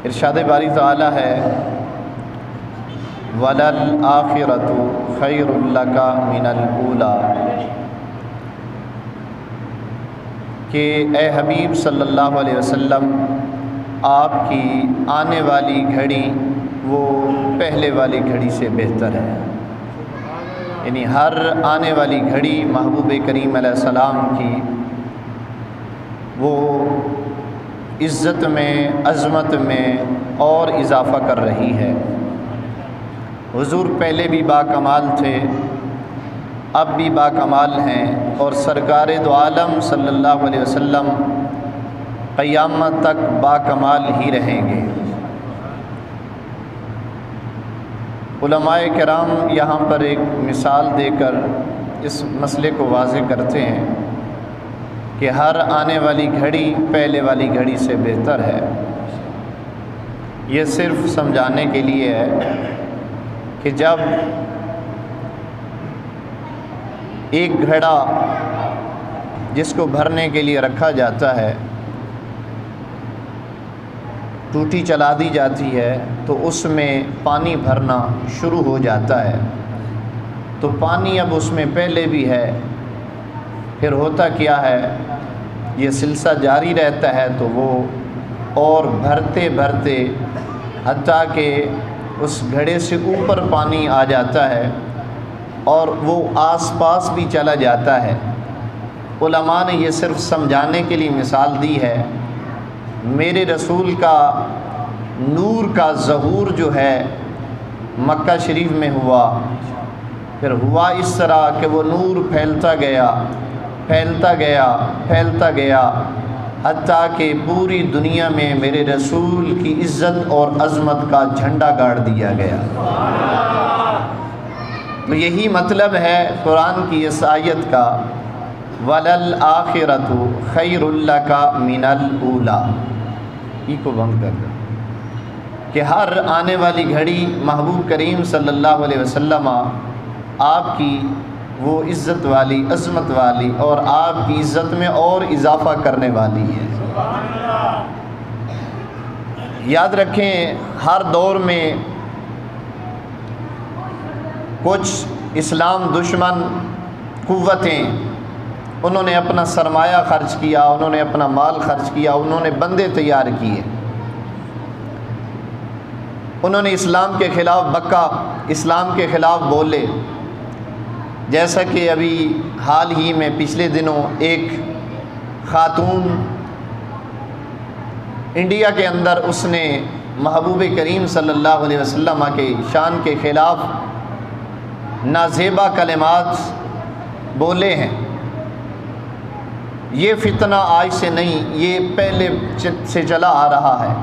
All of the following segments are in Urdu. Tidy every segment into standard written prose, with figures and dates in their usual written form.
ارشاد باری تعالیٰ ہے وَلَلْآخِرَةُ خَيْرٌ لَكَ مِنَ الْأُولَى، کہ اے حبیب صلی اللہ علیہ وسلم آپ کی آنے والی گھڑی وہ پہلے والی گھڑی سے بہتر ہے، یعنی ہر آنے والی گھڑی محبوب کریم علیہ السلام کی وہ عزت میں، عظمت میں اور اضافہ کر رہی ہے۔ حضور پہلے بھی باکمال تھے، اب بھی باکمال ہیں، اور سرکار دو عالم صلی اللہ علیہ وسلم قیامت تک باکمال ہی رہیں گے۔ علماء کرام یہاں پر ایک مثال دے کر اس مسئلے کو واضح کرتے ہیں کہ ہر آنے والی گھڑی پہلے والی گھڑی سے بہتر ہے۔ یہ صرف سمجھانے کے لیے ہے کہ جب ایک گھڑا جس کو بھرنے کے لیے رکھا جاتا ہے ٹوٹی چلا دی جاتی ہے تو اس میں پانی بھرنا شروع ہو جاتا ہے، تو پانی اب اس میں پہلے بھی ہے، پھر ہوتا کیا ہے، یہ سلسلہ جاری رہتا ہے تو وہ اور بھرتے بھرتے حتیٰ کہ اس گھڑے سے اوپر پانی آ جاتا ہے اور وہ آس پاس بھی چلا جاتا ہے۔ علماء نے یہ صرف سمجھانے کے لیے مثال دی ہے۔ میرے رسول کا نور کا ظہور جو ہے مکہ شریف میں ہوا، پھر ہوا اس طرح کہ وہ نور پھیلتا گیا پھیلتا گیا پھیلتا گیا، حتیٰ کہ پوری دنیا میں میرے رسول کی عزت اور عظمت کا جھنڈا گاڑ دیا گیا۔ تو یہی مطلب ہے قرآن کی اس آیت کا وَلَلْآخِرَةُ خَيْرٌ لَكَ مِنَ الْأُولَى، ای کو بند کر دو، کہ ہر آنے والی گھڑی محبوب کریم صلی اللہ علیہ وسلم آپ کی وہ عزت والی، عظمت والی اور آپ کی عزت میں اور اضافہ کرنے والی ہے۔ یاد رکھیں ہر دور میں کچھ اسلام دشمن قوتیں انہوں نے اپنا سرمایہ خرچ کیا، انہوں نے اپنا مال خرچ کیا، انہوں نے بندے تیار کیے، انہوں نے اسلام کے خلاف بکا، اسلام کے خلاف بولے۔ جیسا کہ ابھی حال ہی میں پچھلے دنوں ایک خاتون انڈیا کے اندر اس نے محبوب کریم صلی اللہ علیہ وسلم کے شان کے خلاف نازیبا کلمات بولے ہیں۔ یہ فتنہ آج سے نہیں، یہ پہلے سے چلا آ رہا ہے،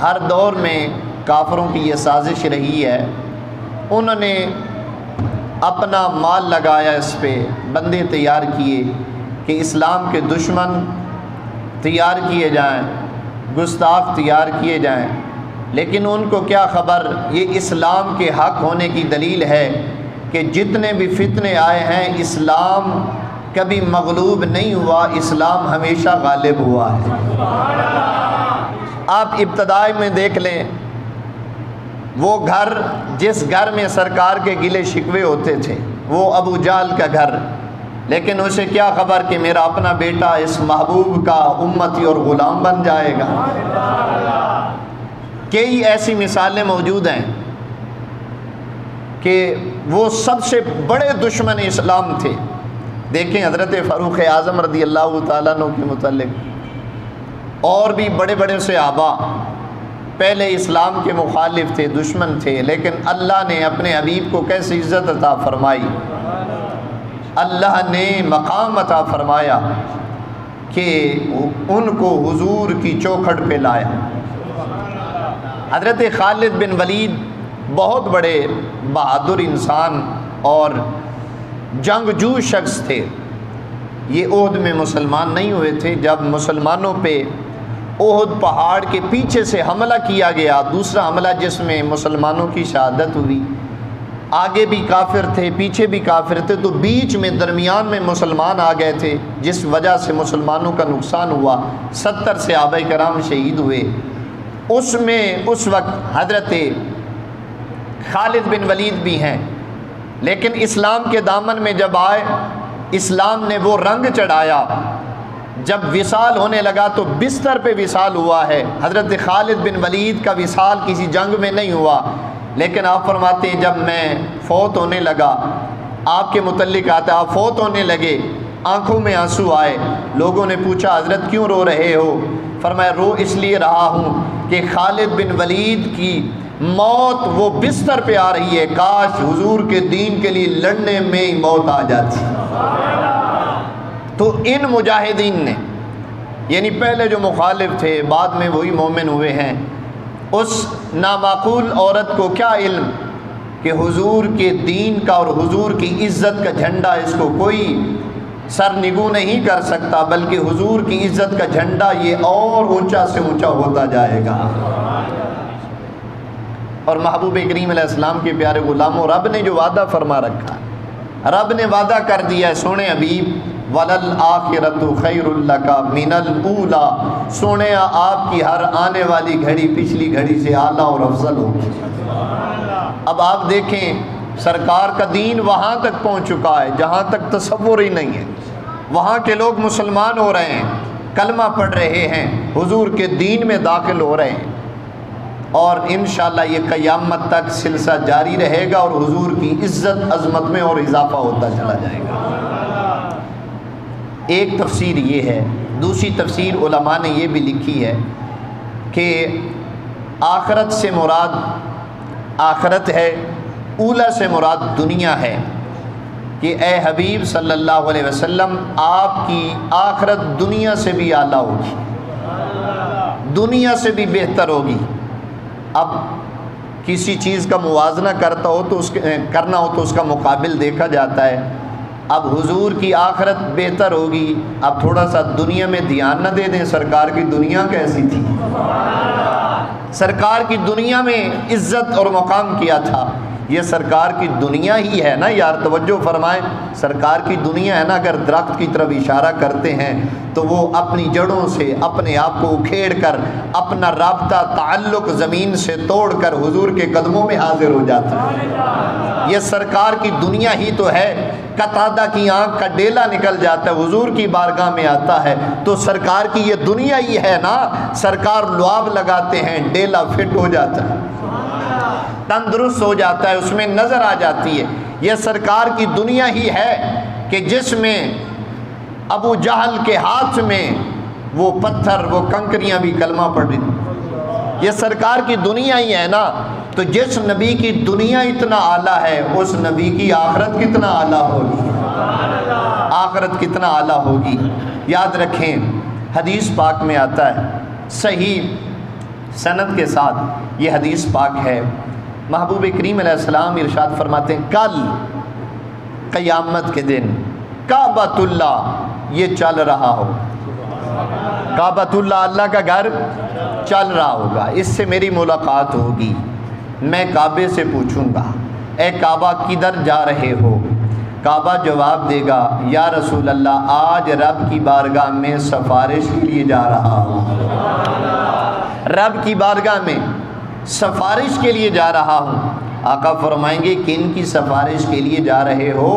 ہر دور میں کافروں کی یہ سازش رہی ہے۔ انہوں نے اپنا مال لگایا اس پہ، بندے تیار کیے کہ اسلام کے دشمن تیار کیے جائیں، گستاخ تیار کیے جائیں، لیکن ان کو کیا خبر یہ اسلام کے حق ہونے کی دلیل ہے کہ جتنے بھی فتنے آئے ہیں اسلام کبھی مغلوب نہیں ہوا، اسلام ہمیشہ غالب ہوا ہے۔ آپ ابتدائی میں دیکھ لیں، وہ گھر جس گھر میں سرکار کے گلے شکوے ہوتے تھے وہ ابو جہل کا گھر، لیکن اسے کیا خبر کہ میرا اپنا بیٹا اس محبوب کا امتی اور غلام بن جائے گا۔ کئی ایسی مثالیں موجود ہیں کہ وہ سب سے بڑے دشمن اسلام تھے۔ دیکھیں حضرت فاروق اعظم رضی اللہ تعالیٰ عنہ کے متعلق، اور بھی بڑے بڑے صحابہ پہلے اسلام کے مخالف تھے، دشمن تھے، لیکن اللہ نے اپنے حبیب کو کیسے عزت عطا فرمائی، اللہ نے مقام عطا فرمایا کہ ان کو حضور کی چوکھٹ پہ لایا۔ حضرت خالد بن ولید بہت بڑے بہادر انسان اور جنگجو شخص تھے۔ یہ احد میں مسلمان نہیں ہوئے تھے، جب مسلمانوں پہ احد پہاڑ کے پیچھے سے حملہ کیا گیا، دوسرا حملہ جس میں مسلمانوں کی شہادت ہوئی، آگے بھی کافر تھے پیچھے بھی کافر تھے، تو بیچ میں درمیان میں مسلمان آ گئے تھے، جس وجہ سے مسلمانوں کا نقصان ہوا، 70 صحابہ کرام شہید ہوئے۔ اس میں اس وقت حضرت خالد بن ولید بھی ہیں، لیکن اسلام کے دامن میں جب آئے، اسلام نے وہ رنگ چڑھایا، جب وصال ہونے لگا تو بستر پہ وصال ہوا ہے۔ حضرت خالد بن ولید کا وصال کسی جنگ میں نہیں ہوا، لیکن آپ فرماتے ہیں جب میں فوت ہونے لگا، آپ کے متعلق آتا ہے آپ فوت ہونے لگے، آنکھوں میں آنسو آئے، لوگوں نے پوچھا حضرت کیوں رو رہے ہو؟ فرمایا رو اس لیے رہا ہوں کہ خالد بن ولید کی موت وہ بستر پہ آ رہی ہے، کاش حضور کے دین کے لیے لڑنے میں ہی موت آ جاتی۔ تو ان مجاہدین نے، یعنی پہلے جو مخالف تھے بعد میں وہی مومن ہوئے ہیں، اس نامعقول عورت کو کیا علم کہ حضور کے دین کا اور حضور کی عزت کا جھنڈا اس کو کوئی سر نگو نہیں کر سکتا، بلکہ حضور کی عزت کا جھنڈا یہ اور اونچا سے اونچا ہوتا جائے گا۔ اور محبوب کریم علیہ السلام کے پیارے غلاموں، رب نے جو وعدہ فرما رکھا ہے، رب نے وعدہ کر دیا ہے، سونے حبیب وَلَلْآخِرَةُ خَيْرٌ لَكَ مِنَ الْأُولَى، سونے آپ کی ہر آنے والی گھڑی پچھلی گھڑی سے اعلیٰ اور افضل ہوگی۔ اب آپ دیکھیں سرکار کا دین وہاں تک پہنچ چکا ہے جہاں تک تصور ہی نہیں ہے، وہاں کے لوگ مسلمان ہو رہے ہیں، کلمہ پڑھ رہے ہیں، حضور کے دین میں داخل ہو رہے ہیں، اور انشاءاللہ یہ قیامت تک سلسلہ جاری رہے گا، اور حضور کی عزت عظمت میں اور اضافہ ہوتا چلا جائے گا۔ ایک تفسیر یہ ہے، دوسری تفسیر علماء نے یہ بھی لکھی ہے کہ آخرت سے مراد آخرت ہے، اولا سے مراد دنیا ہے، کہ اے حبیب صلی اللہ علیہ وسلم آپ کی آخرت دنیا سے بھی اعلیٰ ہوگی، دنیا سے بھی بہتر ہوگی۔ اب کسی چیز کا موازنہ کرنا ہو تو اس کا مقابل دیکھا جاتا ہے۔ اب حضور کی آخرت بہتر ہوگی، اب تھوڑا سا دنیا میں دھیان نہ دے دیں، سرکار کی دنیا کیسی تھی، سرکار کی دنیا میں عزت اور مقام کیا تھا، یہ سرکار کی دنیا ہی ہے نا یار، توجہ فرمائیں، سرکار کی دنیا ہے نا۔ اگر درخت کی طرف اشارہ کرتے ہیں تو وہ اپنی جڑوں سے اپنے آپ کو اکھیڑ کر اپنا رابطہ تعلق زمین سے توڑ کر حضور کے قدموں میں حاضر ہو جاتا ہے، یہ سرکار کی دنیا ہی تو ہے۔ قتادہ کی آنکھ کا ڈیلا نکل جاتا ہے، حضور کی بارگاہ میں آتا ہے، تو سرکار کی یہ دنیا ہی ہے نا۔ سرکار لعاب لگاتے ہیں، ڈیلا فٹ ہو جاتا ہے، تندرست ہو جاتا ہے، اس میں نظر آ جاتی ہے۔ یہ سرکار کی دنیا ہی ہے کہ جس میں ابو جہل کے ہاتھ میں وہ پتھر وہ کنکریاں بھی کلمہ پڑھ رہی، یہ سرکار کی دنیا ہی ہے نا۔ تو جس نبی کی دنیا اتنا اعلیٰ ہے، اس نبی کی آخرت کتنا اعلیٰ ہوگی، آخرت کتنا اعلیٰ ہوگی۔ یاد رکھیں حدیث پاک میں آتا ہے، صحیح سند کے ساتھ یہ حدیث پاک ہے، محبوب کریم علیہ السلام ارشاد فرماتے ہیں کل قیامت کے دن کعبۃ اللہ یہ چل رہا ہو، کعبۃ اللہ اللہ کا گھر چل رہا ہوگا، اس سے میری ملاقات ہوگی، میں کعبے سے پوچھوں گا اے کعبہ کدھر جا رہے ہو؟ کعبہ جواب دے گا یا رسول اللہ آج رب کی بارگاہ میں سفارش کے لیے جا رہا ہوں، رب کی بارگاہ میں سفارش کے لیے جا رہا ہوں۔ آقا فرمائیں گے کن کی سفارش کے لیے جا رہے ہو؟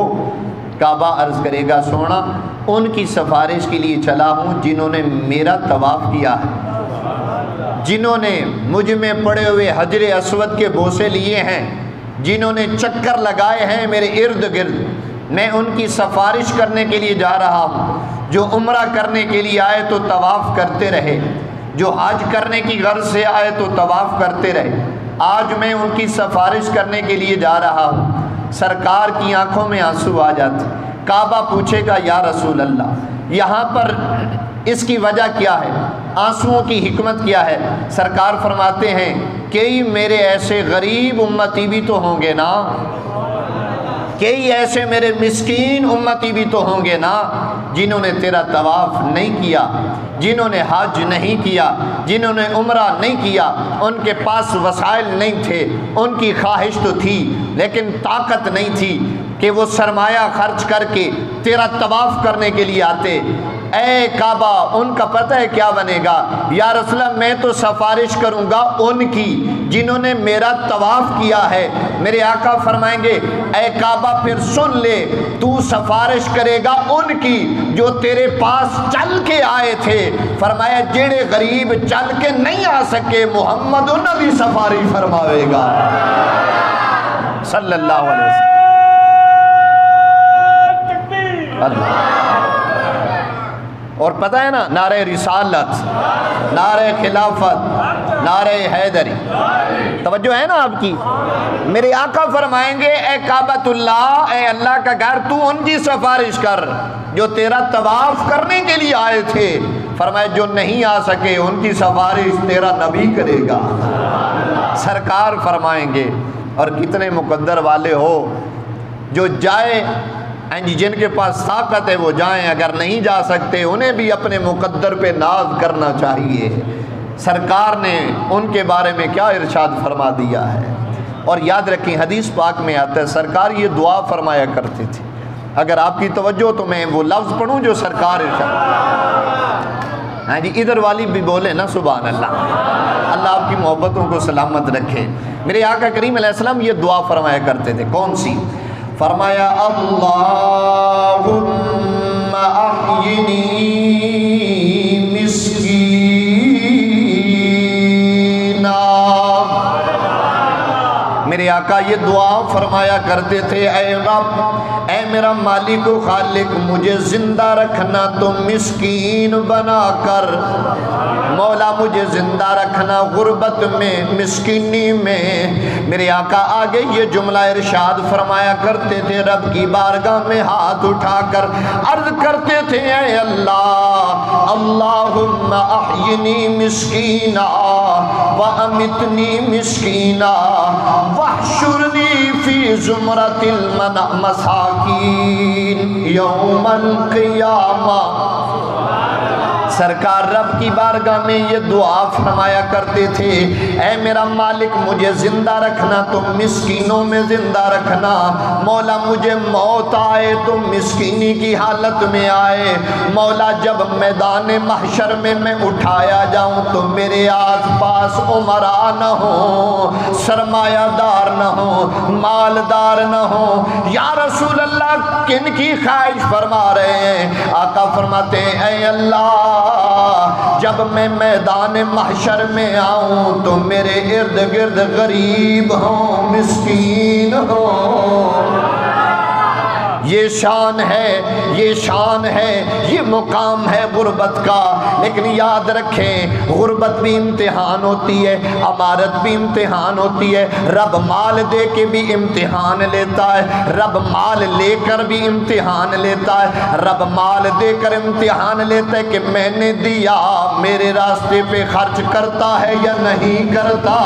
کعبہ عرض کرے گا سونا ان کی سفارش کے لیے چلا ہوں جنہوں نے میرا طواف کیا ہے، جنہوں نے مجھ میں پڑے ہوئے حجر اسود کے بوسے لیے ہیں، جنہوں نے چکر لگائے ہیں میرے ارد گرد، میں ان کی سفارش کرنے کے لیے جا رہا ہوں۔ جو عمرہ کرنے کے لیے آئے تو طواف کرتے رہے، جو حج کرنے کی غرض سے آئے تو طواف کرتے رہے، آج میں ان کی سفارش کرنے کے لیے جا رہا ہوں۔ سرکار کی آنکھوں میں آنسو آ جاتے، کعبہ پوچھے گا یا رسول اللہ یہاں پر اس کی وجہ کیا ہے، آنسوؤں کی حکمت کیا ہے؟ سرکار فرماتے ہیں کئی میرے ایسے غریب امتی بھی تو ہوں گے نا، کئی ایسے میرے مسکین امتی بھی تو ہوں گے نا جنہوں نے تیرا طواف نہیں کیا، جنہوں نے حج نہیں کیا، جنہوں نے عمرہ نہیں کیا، ان کے پاس وسائل نہیں تھے، ان کی خواہش تو تھی لیکن طاقت نہیں تھی کہ وہ سرمایہ خرچ کر کے تیرا طواف کرنے کے لیے آتے۔ اے کعبہ، ان کا پتہ ہے کیا بنے گا؟ یا رسول اللہ میں تو سفارش کروں گا ان کی جنہوں نے میرا طواف کیا ہے۔ میرے آقا فرمائیں گے اے کعبہ پھر سن لے، تو سفارش کرے گا ان کی جو تیرے پاس چل کے آئے تھے۔ فرمایا جڑے غریب چل کے نہیں آ سکے محمد انہاں دی سفارش فرماوے گا صلی اللہ علیہ وسلم۔ اللہ اور پتہ ہے نا، نعرہ رسالت، نعرہ خلافت، نعرہ حیدری، توجہ ہے نا آپ کی؟ میرے آقا فرمائیں گے اے کعبۃ اللہ، اے اللہ کا گھر، تو ان کی سفارش کر جو تیرا طواف کرنے کے لیے آئے تھے۔ فرمایا جو نہیں آ سکے ان کی سفارش تیرا نبی کرے گا۔ سرکار فرمائیں گے، اور کتنے مقدر والے ہو جو جائے، جن کے پاس طاقت ہے وہ جائیں، اگر نہیں جا سکتے انہیں بھی اپنے مقدر پہ ناز کرنا چاہیے۔ سرکار نے ان کے بارے میں کیا ارشاد فرما دیا ہے، اور یاد رکھیں حدیث پاک میں آتا ہے سرکار یہ دعا فرمایا کرتے تھے۔ اگر آپ کی توجہ تو میں وہ لفظ پڑھوں جو سرکار ارشاد، جی ادھر والی بھی بولے نا سبحان اللہ، اللہ آپ کی محبتوں کو سلامت رکھے۔ میرے آقا کریم علیہ السلام یہ دعا فرمایا کرتے تھے، کون سی؟ فرمایا اللہم احیینی مسکینا۔ میرے آقا یہ دعا فرمایا کرتے تھے اے رب، اے میرا مالک و خالق، مجھے زندہ رکھنا تو مسکین بنا کر، مولا مجھے زندہ رکھنا غربت میں، مسکینی میں۔ میرے آقا آگے یہ جملہ ارشاد فرمایا کرتے تھے، رب کی بارگاہ میں ہاتھ اٹھا کر عرض کرتے تھے اے اللہ، اللہم احیینی مسکینا وامتنی مسکینا واحشرنی فی زمرۃ المساکین یوم القیامہ۔ سرکار رب کی بارگاہ میں یہ دعا فرمایا کرتے تھے، اے میرا مالک مجھے زندہ رکھنا تو مسکینوں میں زندہ رکھنا، مولا مجھے موت آئے تو مسکینی کی حالت میں آئے، مولا جب میدان محشر میں اٹھایا جاؤں تو میرے آس پاس عمراء نہ ہوں، سرمایہ دار نہ ہوں، مالدار نہ ہوں۔ یا رسول اللہ کن کی خواہش فرما رہے ہیں؟ آقا فرماتے ہیں اے اللہ جب میں میدان محشر میں آؤں تو میرے ارد گرد غریب ہوں، مسکین ہوں۔ یہ شان ہے، یہ شان ہے، یہ مقام ہے غربت کا۔ لیکن یاد رکھیں غربت بھی امتحان ہوتی ہے، امارت بھی امتحان ہوتی ہے، رب مال دے کے بھی امتحان لیتا ہے، رب مال لے کر بھی امتحان لیتا ہے، رب مال دے کر امتحان لیتا ہے کہ میں نے دیا میرے راستے پہ خرچ کرتا ہے یا نہیں کرتا۔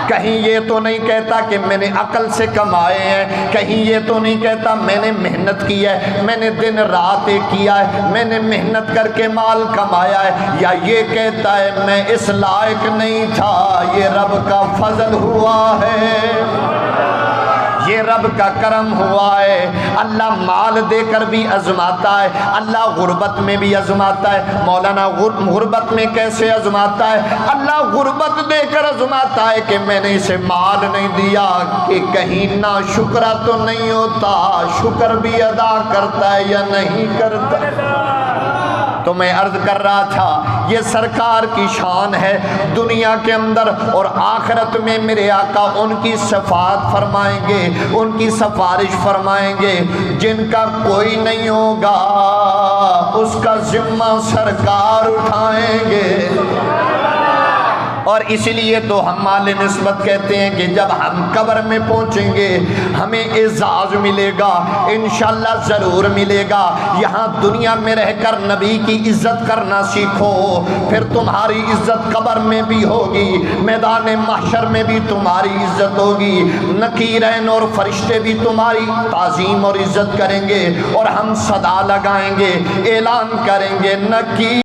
کہیں یہ تو نہیں کہتا کہ میں نے عقل سے کمائے ہیں، کہیں یہ تو نہیں کہتا میں نے محنت کی ہے، میں نے دن رات کیا ہے، میں نے محنت کر کے مال کمایا ہے، یا یہ کہتا ہے میں اس لائق نہیں تھا، یہ رب کا فضل ہوا ہے، یہ رب کا کرم ہوا ہے۔ اللہ مال دے کر بھی آزماتا ہے، اللہ غربت میں بھی آزماتا ہے۔ مولانا غربت میں کیسے آزماتا ہے؟ اللہ غربت دے کر آزماتا ہے کہ میں نے اسے مال نہیں دیا کہ کہیں نا شکرہ تو نہیں ہوتا، شکر بھی ادا کرتا ہے یا نہیں کرتا۔ تو میں عرض کر رہا تھا یہ سرکار کی شان ہے دنیا کے اندر، اور آخرت میں میرے آقا ان کی شفاعت فرمائیں گے، ان کی سفارش فرمائیں گے، جن کا کوئی نہیں ہوگا اس کا ذمہ سرکار اٹھائیں گے۔ اور اس لیے تو ہم مال نسبت کہتے ہیں کہ جب ہم قبر میں پہنچیں گے ہمیں اعزاز ملے گا، انشاءاللہ ضرور ملے گا۔ یہاں دنیا میں رہ کر نبی کی عزت کرنا سیکھو، پھر تمہاری عزت قبر میں بھی ہوگی، میدان محشر میں بھی تمہاری عزت ہوگی، نکیرین اور فرشتے بھی تمہاری تعظیم اور عزت کریں گے، اور ہم صدا لگائیں گے، اعلان کریں گے نکی